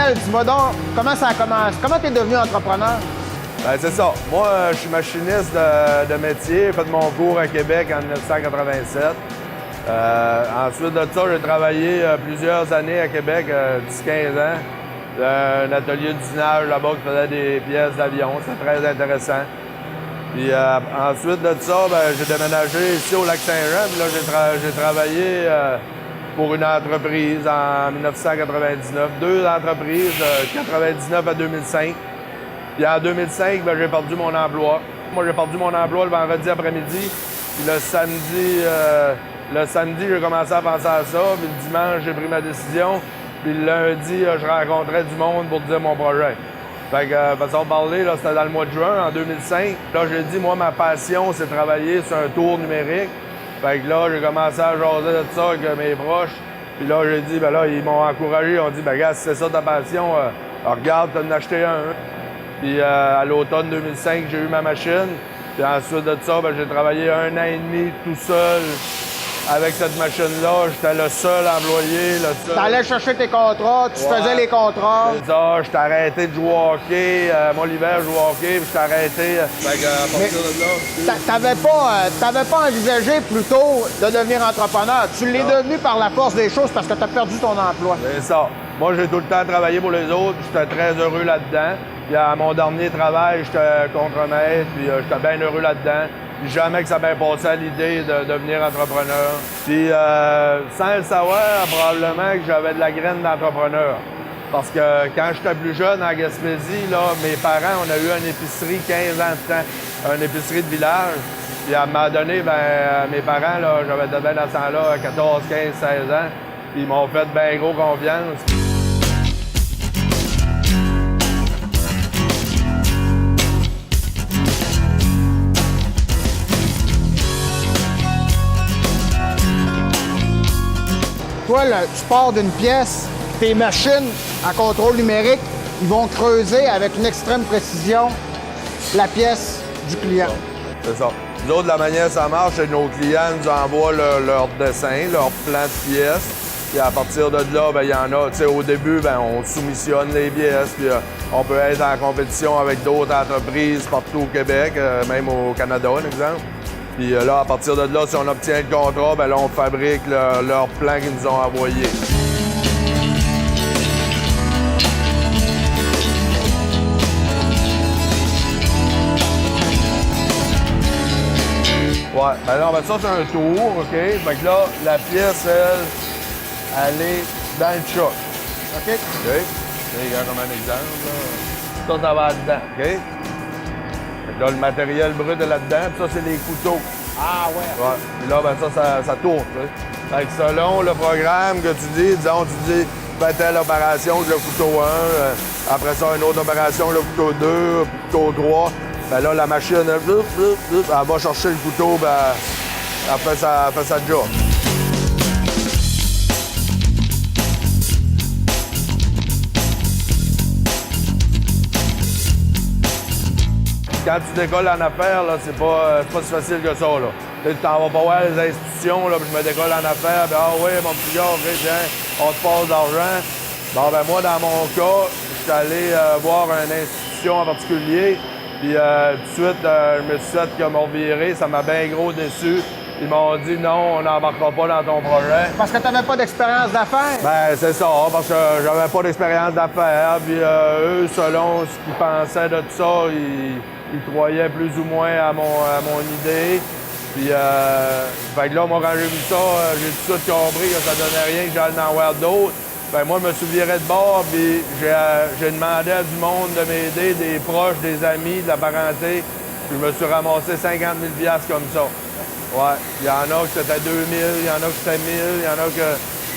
Michel, dis-moi donc, comment ça commence? Comment tu es devenu entrepreneur? Ben, c'est ça. Moi, je suis machiniste de métier. J'ai fait mon cours à Québec en 1987. Ensuite de ça, j'ai travaillé plusieurs années à Québec, 10-15 ans. Un atelier d'usinage là-bas qui faisait des pièces d'avion. C'était très intéressant. Puis ensuite de ça, ben, j'ai déménagé ici au Lac-Saint-Jean. Puis là, j'ai travaillé pour une entreprise en 1999. Deux entreprises, de 1999 à 2005. Puis en 2005, ben, j'ai perdu mon emploi. Moi, j'ai perdu mon emploi le vendredi après-midi. Puis le samedi, j'ai commencé à penser à ça. Puis le dimanche, j'ai pris ma décision. Puis le lundi, je rencontrais du monde pour dire mon projet. Fait que, façon de parler, là, c'était dans le mois de juin, en 2005. Là, j'ai dit, moi, ma passion, c'est travailler sur un tour numérique. Fait que là, j'ai commencé à jaser de ça avec mes proches. Puis là, j'ai dit, ben là, ils m'ont encouragé. Ils ont dit, ben gars, si c'est ça ta passion, regarde, t'en as acheté un. Puis à l'automne 2005, j'ai eu ma machine. Puis ensuite de ça, ben, j'ai travaillé 1 an et demi tout seul avec cette machine-là. J'étais le seul employé, le seul. Tu allais chercher tes contrats, tu faisais les contrats. C'est ça, je t'ai arrêté de jouer au hockey. Moi, l'hiver, je jouais au hockey, puis je t'ai arrêté. Fait que, à partir de là... T'avais pas envisagé plutôt de devenir entrepreneur. Tu l'es devenu par la force des choses parce que tu as perdu ton emploi. C'est ça. Moi, j'ai tout le temps travaillé pour les autres, puis j'étais très heureux là-dedans. Puis à mon dernier travail, j'étais contremaître, puis j'étais bien heureux là-dedans. Puis jamais que ça m'ait passé à l'idée de devenir entrepreneur. Puis sans le savoir, probablement que j'avais de la graine d'entrepreneur. Parce que quand j'étais plus jeune en Gaspésie, là, mes parents, on a eu une épicerie 15 ans de temps, une épicerie de village. Puis à un moment donné, ben, mes parents, là, j'avais de bien dans ce temps-là, 14, 15, 16 ans. Puis ils m'ont fait bien gros confiance. Toi, là, tu pars d'une pièce, tes machines à contrôle numérique, ils vont creuser avec une extrême précision la pièce du client. C'est ça. Nous autres, la manière ça marche, c'est que nos clients nous envoient leur dessin, leur plan de pièces. Puis à partir de là, ben, il y en a, tu sais, au début, ben, on soumissionne les pièces, puis on peut être en compétition avec d'autres entreprises partout au Québec, même au Canada, par exemple. Puis là, à partir de là, si on obtient le contrat, ben là, on fabrique leur plan qu'ils nous ont envoyé. Ouais, ben là, ça, c'est un tour, OK? Fait que là, la pièce, elle est dans le choc. OK? OK? Regarde comme un exemple, là. Ça va dedans, OK? Fait que là, le matériel brut est là-dedans, puis ça, c'est les couteaux. Ah ouais. Ouais. Puis là, ben ça tourne, tu sais. Fait que selon le programme que tu dis, disons, tu dis, ben, telle opération, le couteau 1, après ça, une autre opération, le couteau 2, le couteau 3. Ben là, la machine, elle va chercher le couteau, ben, elle fait sa job. Quand tu décolles en affaires, là, c'est pas si facile que ça, là. Tu t'en vas pas voir les institutions, là, puis je me décolle en affaires, puis ah oui, mon petit gars, OK, tiens, on te passe d'argent. Bon, ben moi, dans mon cas, je suis allé voir une institution en particulier, puis tout de suite, je me suis fait que m'ont viré, ça m'a bien gros déçu. Ils m'ont dit non, on n'embarquera pas dans ton projet. Parce que tu n'avais pas d'expérience d'affaires? Ben c'est ça, parce que j'avais pas d'expérience d'affaires, puis eux, selon ce qu'ils pensaient de tout ça, ils croyaient plus ou moins à mon idée. Puis, fait que là, moi, quand j'ai vu ça, j'ai tout de suite compris que ça donnait rien, que j'allais en voir d'autres. Ben moi, je me souviendrais de bord, puis j'ai demandé à du monde de m'aider, des proches, des amis, de la parenté. Puis je me suis ramassé 50 000 $ comme ça. Ouais. Il y en a que c'était 2 000, il y en a que c'était 1 000, il y en a que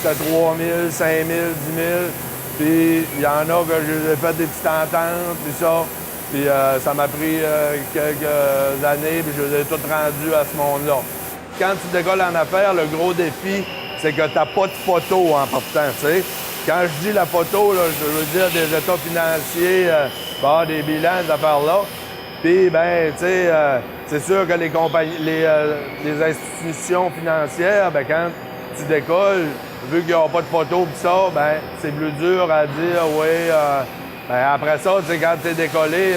c'était 3 000, 5 000, 10 000. Puis il y en a que j'ai fait des petites ententes, puis ça. Puis ça m'a pris quelques années, puis je les ai toutes rendues à ce monde-là. Quand tu décolles en affaires, le gros défi, c'est que tu n'as pas de photo en partant, tu sais. Quand je dis la photo, là, je veux dire des états financiers, des bilans, des affaires-là. Puis, ben, tu sais, c'est sûr que les compagnies, les institutions financières, ben, quand tu décolles, vu qu'ils n'ont pas de photo pis ça, ben c'est plus dur à dire, oui. Ben après ça, tu sais, quand tu es décollé,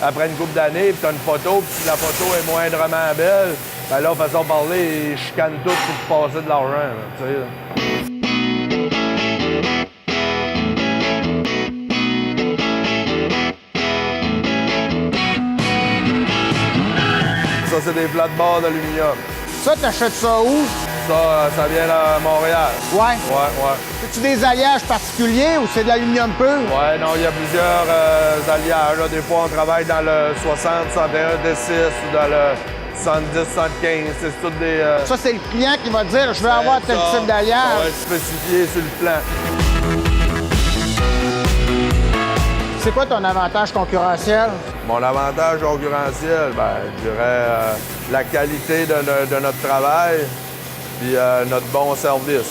après une couple d'années, puis tu as une photo, puis si la photo est moindrement belle, ben là, façon de parler, ils chicanent tout pour te passer de l'argent, tu sais. Ça, c'est des plates-barres d'aluminium. Ça, t'achètes ça où? Ça vient de Montréal. Ouais. Ouais. C'est-tu des alliages particuliers ou c'est de l'aluminium pur? Ouais, non, il y a plusieurs alliages. Là. Des fois, on travaille dans le 60, 61, D6 ou dans le 70, 75. C'est tout des... Ça, c'est le client qui va dire « Je veux avoir tel type d'alliage. » Ça va être spécifié sur le plan. C'est quoi ton avantage concurrentiel? Mon avantage concurrentiel, ben, je dirais la qualité de notre travail puis notre bon service.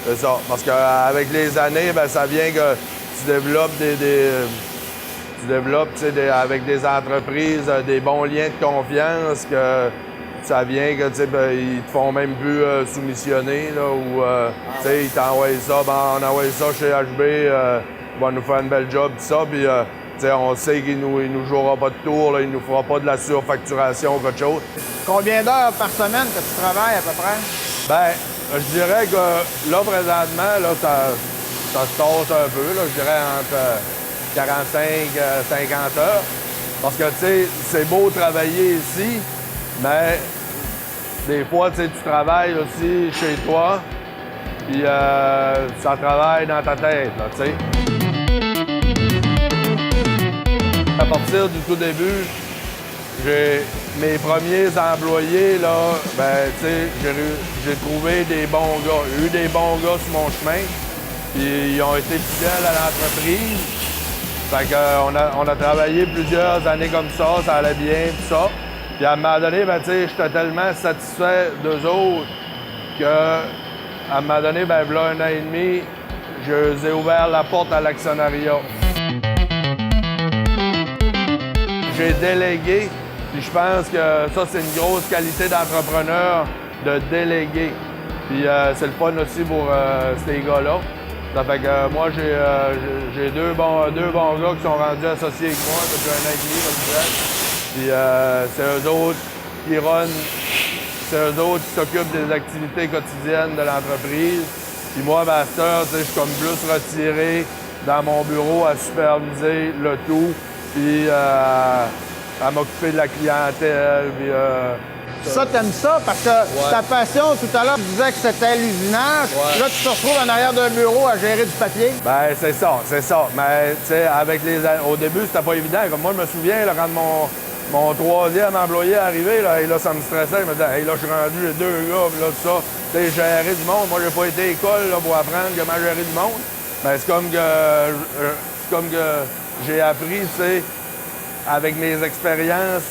C'est ça. Parce qu'avec les années, ben, ça vient que tu développes tu développes avec des entreprises des bons liens de confiance que ça vient que ben, ils te font même plus soumissionner là, ou ils t'envoient ça, ben, on envoie ça chez HB, il va nous faire une belle job, tout ça, puis on sait qu'il nous jouera pas de tour, là, il nous fera pas de la surfacturation ou quelque chose. Combien d'heures par semaine que tu travailles à peu près? Ben, je dirais que là, présentement, là, ça se tasse un peu, là, je dirais entre 45 et 50 heures. Parce que, tu sais, c'est beau travailler ici, mais des fois, tu sais, tu travailles aussi chez toi, puis ça travaille dans ta tête, là, tu sais. À partir du tout début, mes premiers employés, là, ben, tu sais, j'ai trouvé des bons gars. J'ai eu des bons gars sur mon chemin, puis ils ont été fidèles à l'entreprise. Fait qu'on a travaillé plusieurs années comme ça allait bien, tout ça. Puis à un moment donné, ben, tu sais, j'étais tellement satisfait d'eux autres que, à un moment donné, ben, voilà 1 an et demi, je les ai ouvert la porte à l'actionnariat. J'ai délégué, puis je pense que ça, c'est une grosse qualité d'entrepreneur, de déléguer. Puis c'est le fun aussi pour ces gars-là. Ça fait que moi, j'ai deux bons gars qui sont rendus associés avec moi depuis 1 an et demi, comme je disais. Puis c'est eux autres qui runnent, c'est eux autres qui s'occupent des activités quotidiennes de l'entreprise. Puis moi, à cette heure, je suis comme plus retiré dans mon bureau à superviser le tout. Puis à m'occuper de la clientèle. Puis, ça, t'aimes ça? Parce que ta passion, tout à l'heure, tu disais que c'était l'usinage. Ouais. Là, tu te retrouves en arrière d'un bureau à gérer du papier. Ben c'est ça. Mais, tu sais, au début, c'était pas évident. Comme moi, je me souviens, là, quand mon 3e employé est arrivé, là, et là, ça me stressait. Je me disais, hey, là, je suis rendu, j'ai 2 gars, puis là, tout ça. Tu sais, gérer du monde. Moi, j'ai pas été à l'école là, pour apprendre comment gérer du monde. Ben, c'est comme que j'ai appris, tu sais, avec mes expériences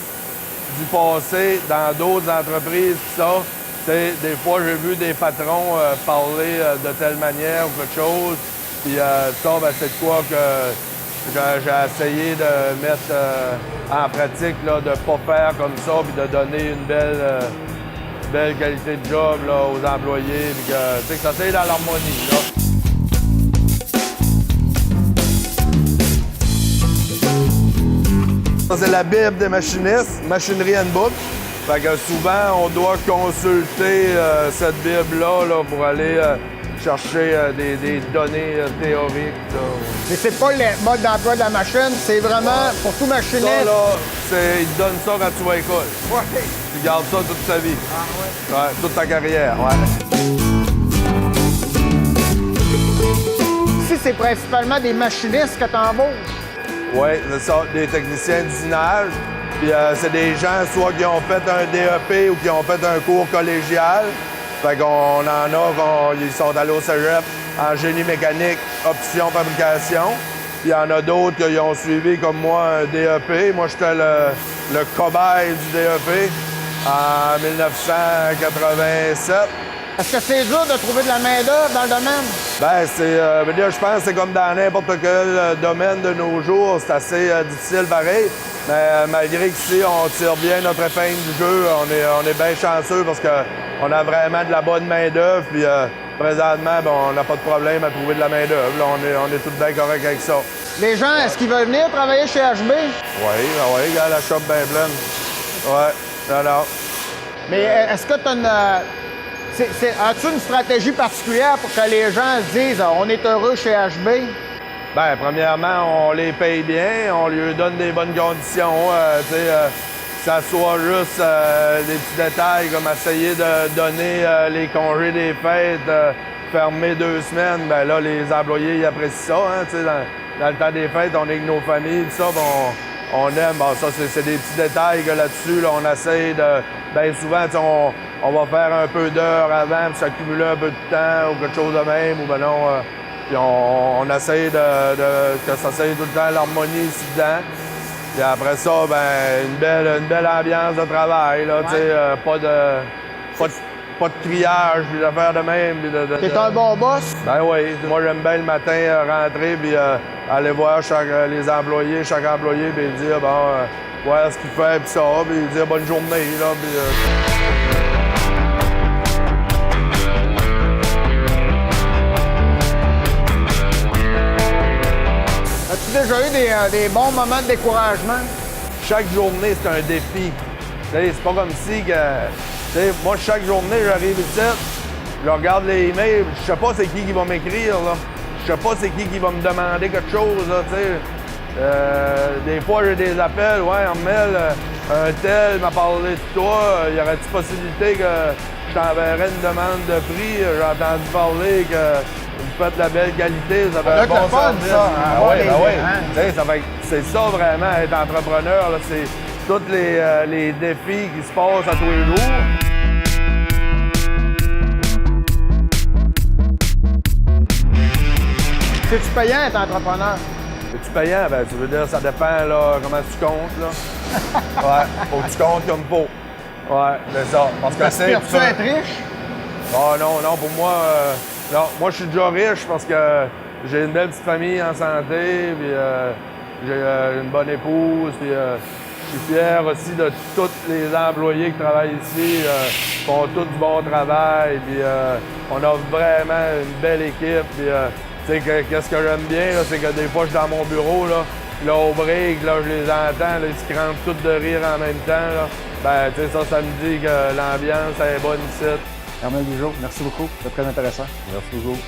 du passé dans d'autres entreprises, tout ça. Tu sais, des fois, j'ai vu des patrons parler de telle manière ou quelque chose. Puis ça, ben, c'est de quoi que j'ai essayé de mettre en pratique, là, de ne pas faire comme ça, puis de donner une belle qualité de job là, aux employés. Puis que ça soit dans l'harmonie, là. Ça, c'est la Bible des machinistes, Machinery Handbook. Fait que souvent, on doit consulter cette Bible-là là, pour aller chercher des données théoriques. Là. Mais c'est pas le mode d'emploi de la machine, c'est vraiment pour tout machiniste. Ça, là, ils te donnent ça quand tu vas à l'école. Ouais. Tu gardes ça toute ta vie. Ah ouais? Ouais, toute ta carrière, ouais. Ici, c'est principalement des machinistes que t'embauches. Oui, c'est ça, des techniciens d'usinage. Puis c'est des gens soit qui ont fait un DEP ou qui ont fait un cours collégial. Fait qu'on en a, ils sont allés au cégep en génie mécanique, option fabrication. Puis il y en a d'autres qui ont suivi comme moi un DEP. Moi, j'étais le cobaye du DEP en 1987. Est-ce que c'est dur de trouver de la main-d'œuvre dans le domaine? Ben, je pense que c'est comme dans n'importe quel domaine de nos jours, c'est assez difficile pareil. Mais malgré qu'ici, on tire bien notre épingle du jeu, on est bien chanceux parce qu'on a vraiment de la bonne main-d'œuvre. Puis présentement, ben, on n'a pas de problème à trouver de la main-d'œuvre. On est tout bien correct avec ça. Les gens, est-ce qu'ils veulent venir travailler chez HB? Oui, regarde la shop bien pleine. Oui, non. Mais est-ce que tu as une. As-tu une stratégie particulière pour que les gens se disent on est heureux chez HB? Bien, premièrement, on les paye bien, on lui donne des bonnes conditions. Que ça soit juste des petits détails comme essayer de donner les congés des fêtes, fermer 2 semaines. Bien là, les employés ils apprécient ça. Dans le temps des fêtes, on est avec nos familles, tout ça, on aime. Bon, ça, c'est des petits détails que là-dessus, là, on essaie de. Bien souvent, on va faire un peu d'heures avant pour s'accumuler un peu de temps ou quelque chose de même, ou ben non. Puis on essaie que ça soit tout le temps l'harmonie ici dedans. Puis après ça, ben une belle ambiance de travail, là, ouais. Pas de criage, puis d'affaires de même. T'es un bon boss? Ben oui. Moi, j'aime bien le matin rentrer, puis aller voir les employés, chaque employé, puis dire, voir ce qu'il fait, puis ça, puis dire bonne journée, là, puis... As-tu déjà eu des bons moments de découragement? Chaque journée, c'est un défi. C'est pas comme si que... moi, chaque journée, j'arrive ici, je regarde les emails, je sais pas c'est qui va m'écrire, là. Je sais pas c'est qui va me demander quelque chose, là, des fois, j'ai des appels, ouais, Armel, un tel m'a parlé de toi, y aurait-il possibilité que je t'enverrais une demande de prix? J'ai entendu parler que vous faites de la belle qualité, ça fait un bon service. Ça, C'est ça vraiment, être entrepreneur, là, c'est tous les défis qui se passent à tous les jours. C'est-tu payant être entrepreneur? C'est-tu payant? Ben, tu veux dire, ça dépend là, comment tu comptes, là. Ouais, faut que tu comptes comme faut. Ouais, c'est ça. Parce que c'est. Tu être riche? Ah non, pour moi, non. Moi, je suis déjà riche parce que j'ai une belle petite famille en santé, puis j'ai une bonne épouse, puis je suis fier aussi de tous les employés qui travaillent ici, qui font tout du bon travail, puis on a vraiment une belle équipe, puis qu'est-ce que j'aime bien, c'est que des fois, je suis dans mon bureau, là au break, là, je les entends, là, ils se crament tous de rire en même temps, là. Ben, ça me dit que l'ambiance est bonne ici. Armel Bugeaud, merci beaucoup, c'est très intéressant. Merci beaucoup.